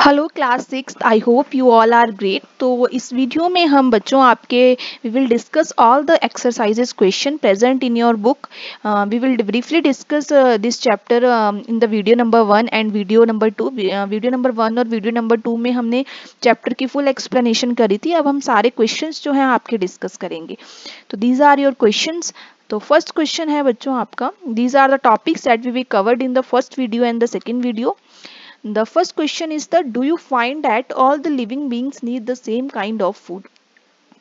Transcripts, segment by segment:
Hello class six, I hope you all are great. तो इस video में हम बच्चों आपके we will discuss all the exercises question present in your book. We will briefly discuss this chapter in the video number 1 and video number 2। Video number 1 और video number 2 में हमने chapter की फुल एक्सप्लेनेशन करी थी। अब हम सारे questions जो हैं आपके डिस्कस करेंगे। तो दीज आर योर क्वेश्चंस। तो फर्स्ट क्वेश्चन है बच्चों आपका, these are the topics that we covered in the first video and the second video. The first question is that do you find that all the living beings need the same kind of food?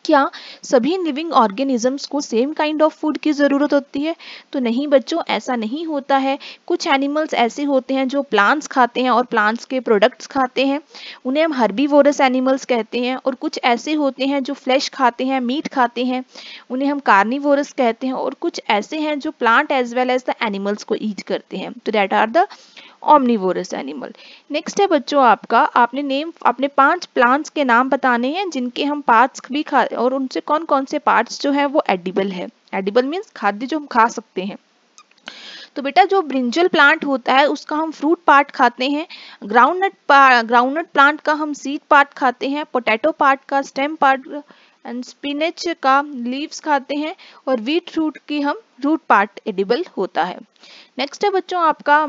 क्या सभी living organisms को same kind of food की ज़रूरत होती है? तो नहीं बच्चों, ऐसा नहीं होता है। कुछ एनिमल्स ऐसे होते हैं जो प्लांट्स खाते हैं और प्लांट्स के प्रोडक्ट्स खाते हैं, उन्हें हम हर्बीवोरस एनिमल्स कहते हैं। और कुछ ऐसे होते हैं जो फ्लैश खाते हैं, मीट खाते हैं, उन्हें हम कार्निवोरस कहते हैं। और कुछ ऐसे हैं जो plant as well as the animals को ईट करते हैं, तो that are the omnivorous animal. Next है बच्चों आपका, आपने 5 प्लांट्स के नाम बताने हैं जिनके हम पार्ट्स भी खा, और उनसे कौन कौन से पार्ट्स जो है वो एडिबल है। एडिबल मीन्स खाद्य जो हम खा सकते हैं। तो बेटा जो ब्रिंजल प्लांट होता है उसका हम फ्रूट पार्ट खाते हैं, ग्राउंडनट प्लांट का हम सीड पार्ट खाते हैं, पोटैटो पार्ट का स्टेम पार्ट एंड स्पिनच का लीव्स खाते हैं, और व्हीट फ्रूट की हम रूट पार्ट एडिबल होता है। नेक्स्ट है बच्चों आपका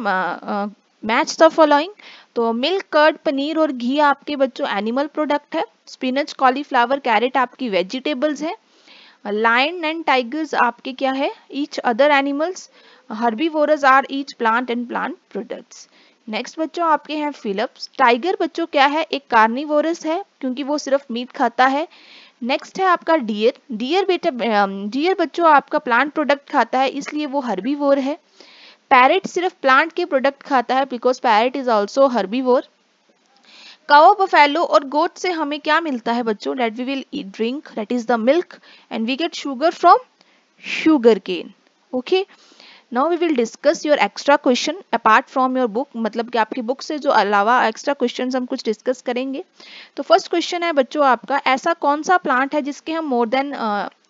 मैच द फॉलोइंग। तो मिल्क, कर्ड, पनीर और घी आपके बच्चों एनिमल प्रोडक्ट है। स्पिनच, कॉलीफ्लावर, कैरेट आपकी वेजिटेबल्स है। लायन एंड टाइगर्स आपके क्या है, each other animals. Herbivorous are each plant and plant products. Next बच्चों आपके हैं फिलिप्स। टाइगर बच्चों क्या है, एक कार्निवोरस है क्योंकि वो सिर्फ मीट खाता है। नेक्स्ट है आपका डियर। डियर बच्चों आपका प्लांट प्रोडक्ट खाता है, इसलिए वो हर्बीवोर है। पैरेट सिर्फ प्लांट के प्रोडक्ट खाता है because parrot is also herbivore. Cow, buffalo और गोट से हमें क्या मिलता है बच्चों, that we will drink, that is the milk, and we get sugar from sugar cane. Okay, now we will discuss your extra question apart from your book, मतलब कि आपकी बुक से जो अलावा एक्स्ट्रा क्वेश्चन हम कुछ डिस्कस करेंगे। तो फर्स्ट क्वेश्चन है बच्चों आपका, ऐसा कौन सा प्लांट है जिसके हम मोर देन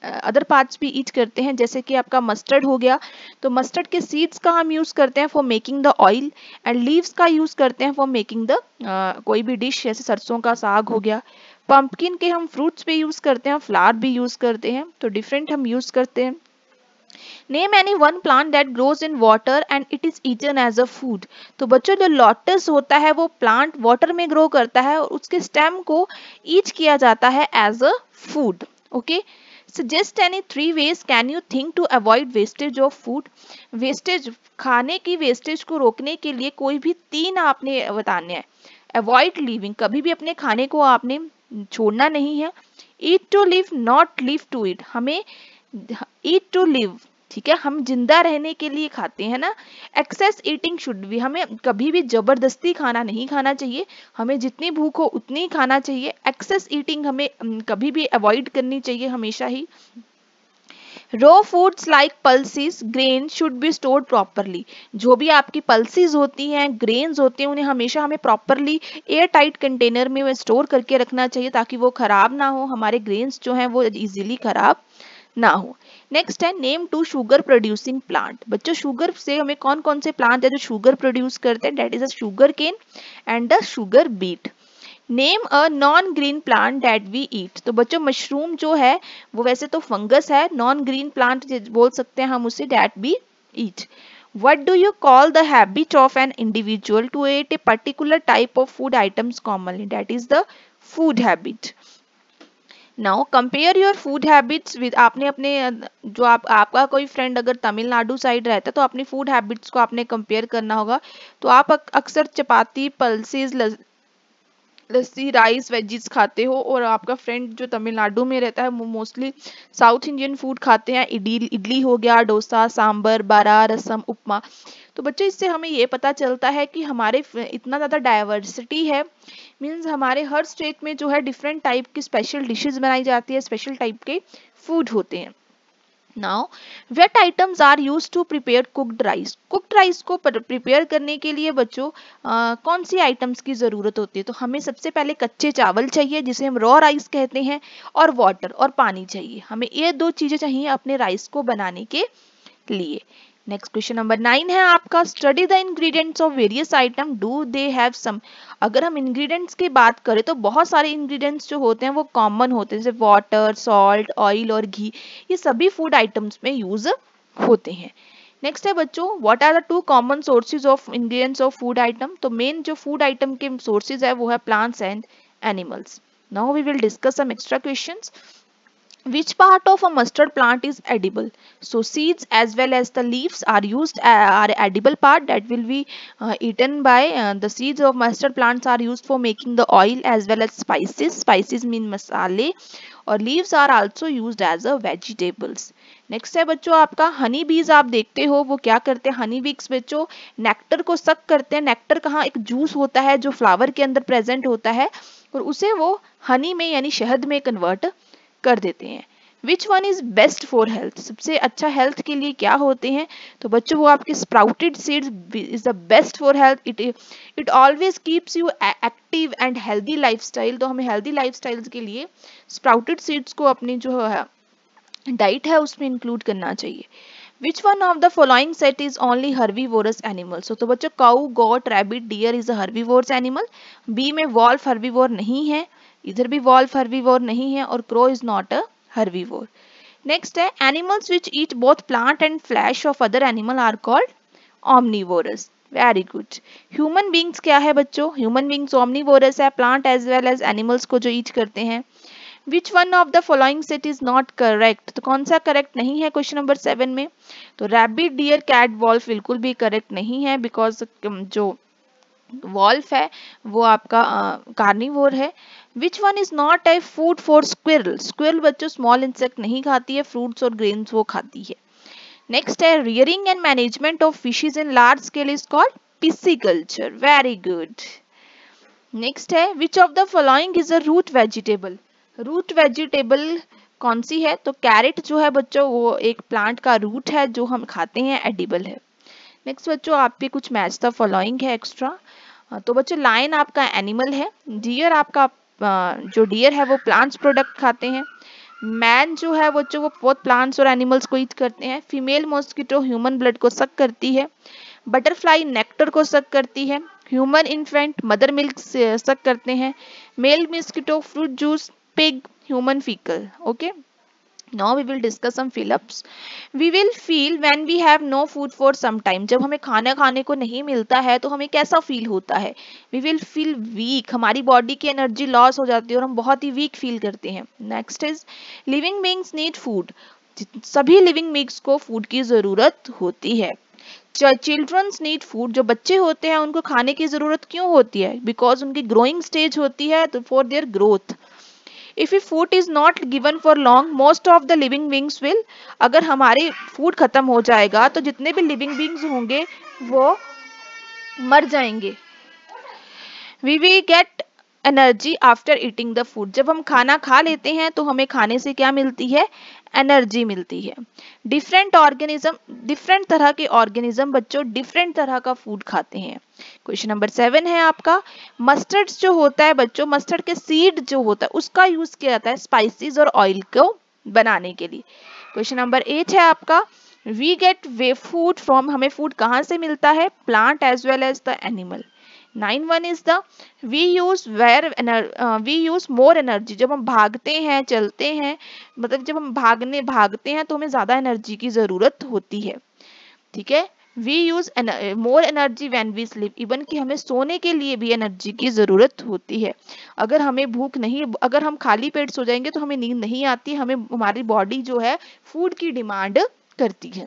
अदर पार्ट्स भी ईट करते हैं, जैसे कि आपका मस्टर्ड हो गया। तो मस्टर्ड के सीड्स का हम यूज करते हैं for making the oil, and leaves का यूज करते हैं फॉर मेकिंग द कोई भी डिश, जैसे सरसों का साग हो गया। पंपकिन के हम फ्रूट्स पे यूज करते हैं, फ्लावर भी यूज करते हैं, तो डिफरेंट हम यूज करते हैं। Name any one plant that grows in water and it is eaten as a food. तो बच्चों जो लोटस होता है वो प्लांट वाटर में ग्रो करता है और उसके स्टेम को ईट किया जाता है as a food. Okay, suggest any 3 ways can you think to avoid wastage of food. Wastage, खाने की वेस्टेज को रोकने के लिए कोई भी 3 आपने बताने हैं। अवॉइड लिविंग, कभी भी अपने खाने को आपने छोड़ना नहीं है। Eat to live, not live to eat, हमें ईट टू लिव, ठीक है, हम जिंदा रहने के लिए खाते हैं ना। एक्सेस ईटिंग शुड बी, हमें कभी भी जबरदस्ती खाना नहीं खाना चाहिए, हमें जितनी भूख हो उतनी ही खाना चाहिए। एक्सेस ईटिंग हमें कभी भी अवॉइड करनी चाहिए हमेशा ही। Raw foods like pulses, grain should be stored properly, जो भी आपकी पल्सेस होती हैं, ग्रेन्स होते हैं, उन्हें हमेशा हमें प्रॉपरली एयर टाइट कंटेनर में स्टोर करके रखना चाहिए ताकि वो खराब ना हो, हमारे ग्रेन्स जो हैं वो इजीली खराब ना हो। नेक्स्ट है नेम 2 शुगर प्रोड्यूसिंग प्लांट। बच्चों शुगर से हमें कौन कौन से प्लांट है जो शुगर प्रोड्यूस करते हैं, that is a sugar cane and the sugar beet. Name a non green plant that we eat. तो बच्चों मशरूम जो है वो वैसे तो फंगस है, नॉन ग्रीन प्लांट बोल सकते हैं हम उसे, that we eat. What do you call the habit of an individual to eat a particular type of food items commonly? That is the food habit. Now compare your food habits with, आपने अपने जो आपका कोई friend अगर Tamil Nadu side रहता है तो अपनी फूड हैबिट्स को आपने कंपेयर करना होगा। तो आप अक्सर चपाती, पल्सेस, लस्सी, राइस, वेजीज खाते हो, और आपका फ्रेंड जो तमिलनाडु में रहता है वो मोस्टली साउथ इंडियन फूड खाते हैं, इडली हो गया, डोसा, सांबर, बड़ा, रसम, उपमा। तो बच्चों इससे हमें ये पता चलता है कि हमारे इतना ज़्यादा डाइवर्सिटी है, मीन्स हमारे हर स्टेट में जो है डिफरेंट टाइप की स्पेशल डिशेस बनाई जाती है, स्पेशल टाइप के फूड होते हैं। Now wet items are use to prepare cooked rice. Cooked rice को प्रिपेयर करने के लिए बच्चों कौन सी आइटम्स की ज़रूरत होती है, तो हमें सबसे पहले कच्चे चावल चाहिए जिसे हम रॉ राइस कहते हैं, और वाटर और पानी चाहिए, हमें ये 2 चीज़ें चाहिए अपने राइस को बनाने के लिए। नेक्स्ट क्वेश्चन नंबर 9 है आपका, study the ingredients of various item, do they have some. अगर हम इंग्रेडिएंट्स की बात करें तो बहुत सारे इंग्रेडिएंट्स जो होते हैं वो कॉमन होते हैं, जैसे वाटर, सॉल्ट, ऑयल और घी, ये सभी फूड आइटम्स में यूज होते हैं। नेक्स्ट है बच्चों, what are the two common sources of ingredients of food item. तो मेन जो फूड आइटम के सोर्सेज है वो है plants and animals. Now we will discuss some extra questions. Which part of a mustard plant is edible? So seeds as well as the leaves are used, are edible part that will be eaten by the seeds of mustard plants are used for making the oil as well as spices. Spices mean masale, और leaves are also used as a vegetables. Next है बच्चों आपका हनी बीज, आप देखते हो वो क्या करते हैं, हनी बीज बच्चों नेक्टर को सक करते हैं। नेक्टर कहाँ, एक जूस होता है जो फ्लावर के अंदर प्रेजेंट होता है और उसे वो हनी में यानी शहद में कन्वर्ट कर देते हैं। Which one is best for health, सबसे अच्छा हेल्थ के लिए क्या होते हैं, तो बच्चों वो आपके sprouted seeds is the best for health. It always keeps you active and healthy lifestyle. तो हमें हेल्दी लाइफस्टाइल के लिए स्प्राउटेड सीड्स को अपनी जो है डाइट है उसमें इंक्लूड करना चाहिए। Which one of the following set is only herbivorous animals. तो बच्चों cow, goat, rabbit, deer is a herbivorous animal. B में वॉल्फ हर्बीवोर नहीं है, इधर भी वॉल्फ हर्बीवोर नहीं है, और crow is not a herbivore. Next है animals which eat both plant and flesh of other animal are called omnivorous। Very good. Human beings क्या है बच्चों, ह्यूमन बींग्स omnivorous है, plant as well as animals को जो ईट करते हैं। विच one of the following set is not correct, तो कौन सा करेक्ट नहीं है क्वेश्चन नंबर 7 में, तो रैबिट, डियर, कैट, वॉल्फ बिल्कुल भी करेक्ट नहीं है, बिकॉज जो वॉल्फ है वो आपका कार्निवोर है। Which one is not a food for squirrel, squirrel बच्चों स्मॉल इंसेक्ट नहीं खाती है, फ्रूट्स और ग्रेन्स वो खाती है। नेक्स्ट है rearing and management of fishes in large scale is called pisciculture. Very good. Next है which of the following is a root vegetable, root vegetable कौन सी है, तो कैरेट जो है बच्चों वो एक प्लांट का रूट है जो हम खाते हैं, एडिबल है। नेक्स्ट बच्चों आप पे कुछ मैच द फॉलोइंग है एक्स्ट्रा। तो बच्चों लायन आपका एनिमल है, डियर आपका जो डियर है वो प्लांट्स प्रोडक्ट खाते हैं, मैन जो है बच्चों वो बहुत प्लांट्स और एनिमल्स को ईट करते हैं, फीमेल मॉस्किटो ह्यूमन ब्लड को सक करती है, बटरफ्लाई नेक्टर को सक करती है, human infant mother milk suck करते हैं, male mosquito fruit juice, pig human fecal. Okay, now we will discuss some fill-ups. We will feel when we have no food for some time. जब हमें खाना खाने को नहीं मिलता है तो हमें कैसा फील होता है, we will feel weak, हमारी बॉडी की एनर्जी लॉस हो जाती है और हम बहुत ही वीक फील करते हैं। Next is living beings need food, सभी लिविंग बींग्स को फूड की जरूरत होती है। चिल्ड्रंस नीड फूड, जो बच्चे होते हैं उनको खाने की जरूरत क्यों होती है, बिकॉज उनकी ग्रोइंग स्टेज होती है तो for their growth. If food is not given for long, most of the living beings will, अगर हमारे फूड खत्म हो जाएगा तो जितने भी लिविंग बींग्स होंगे वो मर जाएंगे। We will get energy after eating the food, जब हम खाना खा लेते हैं तो हमें खाने से क्या मिलती है, एनर्जी मिलती है। डिफरेंट ऑर्गेनिज्म, डिफरेंट तरह के ऑर्गेनिज्म बच्चों डिफरेंट तरह का फूड खाते हैं। क्वेश्चन नंबर 7 है आपका, मस्टर्ड जो होता है बच्चों, मस्टर्ड के सीड जो होता है उसका यूज किया जाता है स्पाइसेस और ऑयल को बनाने के लिए। क्वेश्चन नंबर 8 है आपका, we get way food from, हमें फूड कहाँ से मिलता है, plant as well as the animal. 9 is the we use more energy, जब हम भागते हैं चलते हैं, मतलब जब हम भागते हैं तो हमें ज्यादा एनर्जी की जरूरत होती है। ठीक है, we use more energy when we sleep, even कि हमें सोने के लिए भी एनर्जी की जरूरत होती है। अगर हमें भूख नहीं, अगर हम खाली पेट सो जाएंगे तो हमें नींद नहीं आती, हमें हमारी बॉडी जो है फूड की डिमांड करती है।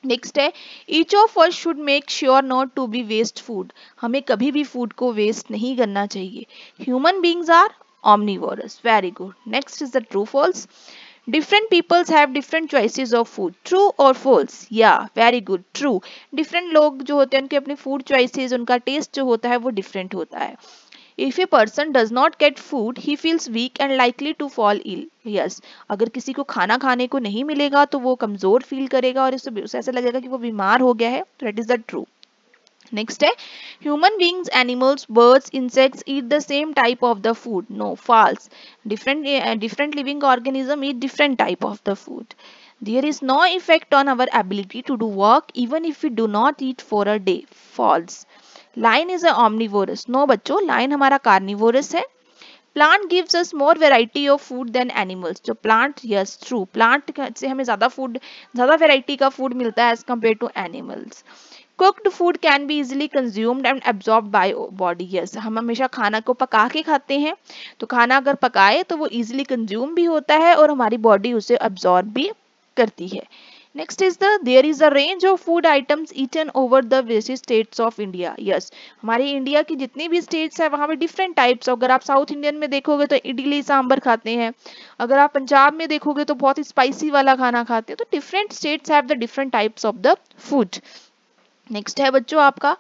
नेक्स्ट है each of us should make sure not to be waste food, हमें कभी भी फूड को वेस्ट नहीं करना चाहिए। Human beings are omnivorous। Very good. Next is the true false, different peoples have different choices of food, true और false, या very good true. Different लोग जो होते हैं उनके अपने फूड चॉइसेस, उनका टेस्ट जो होता है वो डिफरेंट होता है। If a person does not get food, he feels weak and likely to fall ill. Yes, अगर किसी को खाना खाने को नहीं मिलेगा तो वो कमजोर फील करेगा और उसे ऐसा लगेगा कि वो बीमार हो गया है, तो that is the true. Next है human beings, animals, birds, insects eat the same type of the food. No, false. Different living organism eat different type of the food. There is no effect on our ability to do work even if we do not eat for a day, false. Lion is a omnivorous, no बच्चों, lion हमारा carnivorous है। Plant gives us more variety of food than animals, जो plant, yes true, plant से हमें ज्यादा variety का food मिलता है as compare to animals. Cooked food can be easily consumed and absorb by body, yes, हम हमेशा खाना को पका के खाते हैं, तो खाना अगर पकाए तो वो इजिली कंज्यूम भी होता है और हमारी बॉडी उसे एब्जॉर्ब भी करती है। Next is there is a range of food items eaten over the various states of India, yes, हमारी इंडिया की जितनी भी स्टेट्स है वहाँ पे डिफरेंट टाइप्स, अगर आप साउथ इंडियन में देखोगे तो इडली सांभर खाते हैं, अगर आप पंजाब में देखोगे तो बहुत ही स्पाइसी वाला खाना खाते हैं, तो different states have the different types of the food. Next है बच्चों आपका,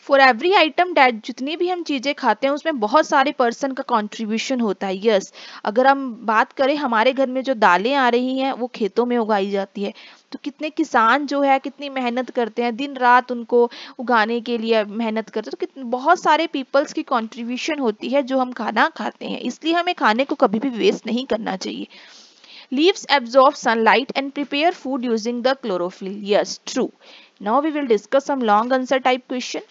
फॉर एवरी आइटम डैट, जितनी भी हम चीजें खाते हैं उसमें बहुत सारे पर्सन का कंट्रीब्यूशन होता है, यस। अगर हम बात करें हमारे घर में जो दालें आ रही हैं वो खेतों में उगाई जाती है, तो कितने किसान जो है कितनी मेहनत करते हैं, दिन रात उनको उगाने के लिए मेहनत करते हैं, तो कितने बहुत सारे पीपल्स की कंट्रीब्यूशन होती है जो हम खाना खाते हैं, इसलिए हमें खाने को कभी भी वेस्ट नहीं करना चाहिए। Leaves absorb sunlight and prepare food using the chlorophyll. Yes, true. Now we will discuss some long answer type question.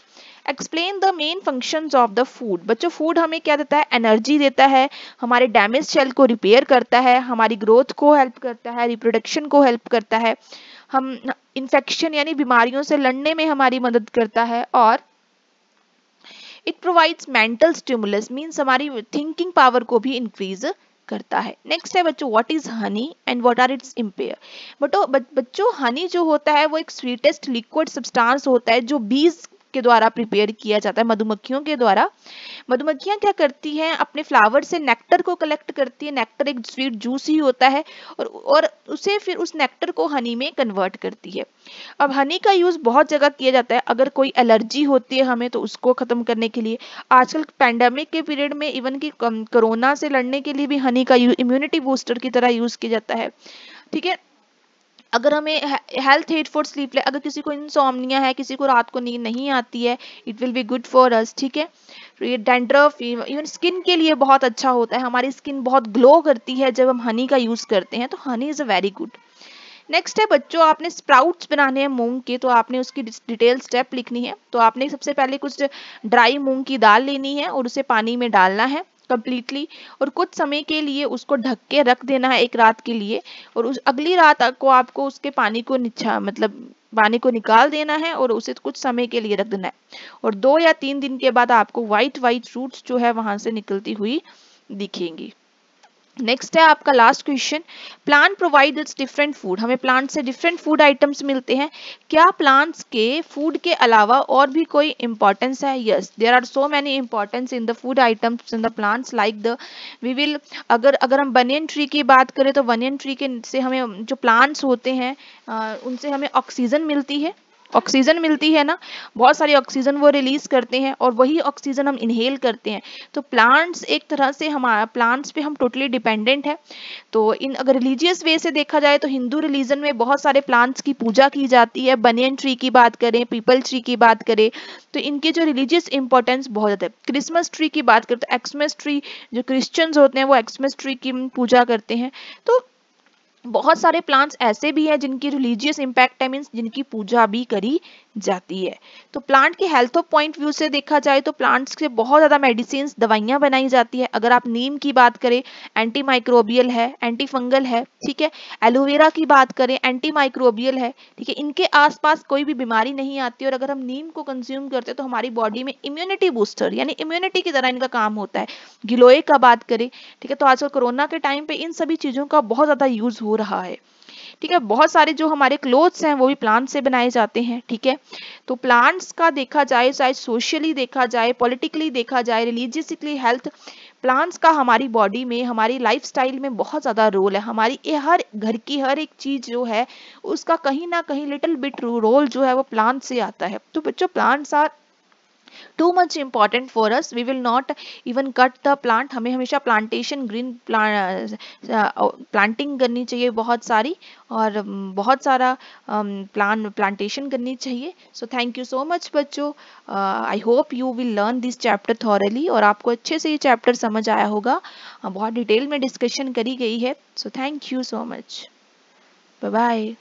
Explain the main functions of the food. बच्चों food हमें क्या देता है, एनर्जी देता है, हमारे डैमेज सेल को repair करता है, हमारी ग्रोथ को हेल्प करता है, रिप्रोडक्शन को हेल्प करता है, हम इन्फेक्शन यानी बीमारियों से लड़ने में हमारी मदद करता है, और it provides mental stimulus, means हमारी थिंकिंग पावर को भी इंक्रीज करता है। नेक्स्ट है बच्चों, what is honey and what are its impair. बच्चों हनी जो होता है वो एक स्वीटेस्ट लिक्विड सब्सटेंस होता है जो बीज के द्वारा प्रिपेयर किया जाता है, मधुमक्खियों के द्वारा। मधुमक्खियां क्या करती हैं, अपने फ्लावर से नेक्टर को कलेक्ट करती है, नेक्टर एक स्वीट जूस ही होता है, और उसे फिर उस नेक्टर को हनी में कन्वर्ट करती है। अब हनी का यूज बहुत जगह किया जाता है, अगर कोई एलर्जी होती है हमें तो उसको खत्म करने के लिए, आजकल पैंडेमिक के पीरियड में इवन कि कोरोना से लड़ने के लिए भी हनी का इम्यूनिटी बूस्टर की तरह यूज किया जाता है, ठीक है। अगर हमें हेल्थ एड फॉर स्लीप, अगर किसी को इंसोम्निया है, किसी को रात को नींद नहीं आती है, it will be good for us, ठीक है। ये डैंड्रफ, इवन स्किन के लिए बहुत अच्छा होता है, हमारी स्किन बहुत ग्लो करती है जब हम हनी का यूज करते हैं, तो honey is a very good. Next है बच्चों, आपने स्प्राउट्स बनाने हैं मूंग के, तो आपने उसकी डिटेल स्टेप लिखनी है। तो आपने सबसे पहले कुछ ड्राई मूंग की दाल लेनी है और उसे पानी में डालना है कंप्लीटली, और कुछ समय के लिए उसको ढक के रख देना है, एक रात के लिए, और उस अगली रात को आपको उसके पानी को पानी को निकाल देना है और उसे कुछ समय के लिए रख देना है, और 2 या 3 दिन के बाद आपको व्हाइट रूट्स जो है वहां से निकलती हुई दिखेंगी। नेक्स्ट है आपका last question, plant provide it's different food, हमें प्लांट से डिफरेंट फूड आइटम्स मिलते हैं, क्या प्लांट्स के फूड के अलावा और भी कोई इंपॉर्टेंस है? Yes, there are so many importance in the food items in the plants, like the we will, अगर हम बनियन ट्री की बात करें तो बनियन ट्री के से हमें जो प्लांट्स होते हैं उनसे हमें ऑक्सीजन मिलती है, ऑक्सीजन मिलती है ना, बहुत सारी ऑक्सीजन वो रिलीज करते हैं और वही ऑक्सीजन हम इनहेल करते हैं, तो प्लांट्स एक तरह से हमारा, प्लांट्स पे हम टोटली डिपेंडेंट है। तो इन अगर रिलीजियस वे से देखा जाए तो हिंदू रिलीजन में बहुत सारे प्लांट्स की पूजा की जाती है, बनियन ट्री की बात करें, पीपल ट्री की बात करें तो इनके जो रिलीजियस इंपॉर्टेंस बहुत ज़्यादा है। क्रिसमस ट्री की बात करें तो एक्समस ट्री, जो क्रिश्चियंस होते हैं वो एक्समस ट्री की पूजा करते हैं। तो बहुत सारे प्लांट्स ऐसे भी हैं जिनकी रिलीजियस इम्पैक्ट है, मीन्स जिनकी पूजा भी करी जाती है। तो प्लांट के हेल्थ ऑफ पॉइंट व्यू से देखा जाए तो प्लांट्स से बहुत ज़्यादा मेडिसिन, दवाइयाँ बनाई जाती है। अगर आप नीम की बात करें, एंटी माइक्रोबियल है, एंटी फंगल है, ठीक है। एलोवेरा की बात करें, एंटी माइक्रोबियल है, ठीक है। इनके आसपास कोई भी बीमारी नहीं आती, और अगर हम नीम को कंज्यूम करते हैं तो हमारी बॉडी में इम्यूनिटी बूस्टर यानी इम्यूनिटी की तरह इनका काम होता है। गिलोय का बात करें, ठीक है, तो आजकल कोरोना के टाइम पे इन सभी चीज़ों का बहुत ज़्यादा यूज हो रहा है, ठीक है। बहुत सारे जो हमारे क्लोथ्स हैं वो भी प्लांट से बनाए जाते हैं, ठीक है। तो प्लांट्स का देखा जाए, चाहे सोशली देखा जाए, पॉलिटिकली देखा जाए, रिलीजियसली, हेल्थ, प्लांट्स का हमारी बॉडी में, हमारी लाइफस्टाइल में बहुत ज़्यादा रोल है। हमारी हर घर की हर एक चीज़ जो है उसका कहीं ना कहीं लिटिल बिट रोल जो है वो प्लांट से आता है। तो बच्चों plants are too much important for us, we will not even cut the plant, हमें हमेशा प्लांटेशन, ग्रीन प्लांटिंग करनी चाहिए बहुत सारी, और बहुत सारा प्लांटेशन करनी चाहिए। So thank you so much बच्चों, I hope you will learn this chapter thoroughly, और आपको अच्छे से ये चैप्टर समझ आया होगा, बहुत डिटेल में डिस्कशन करी गई है। So thank you so much. Bye bye.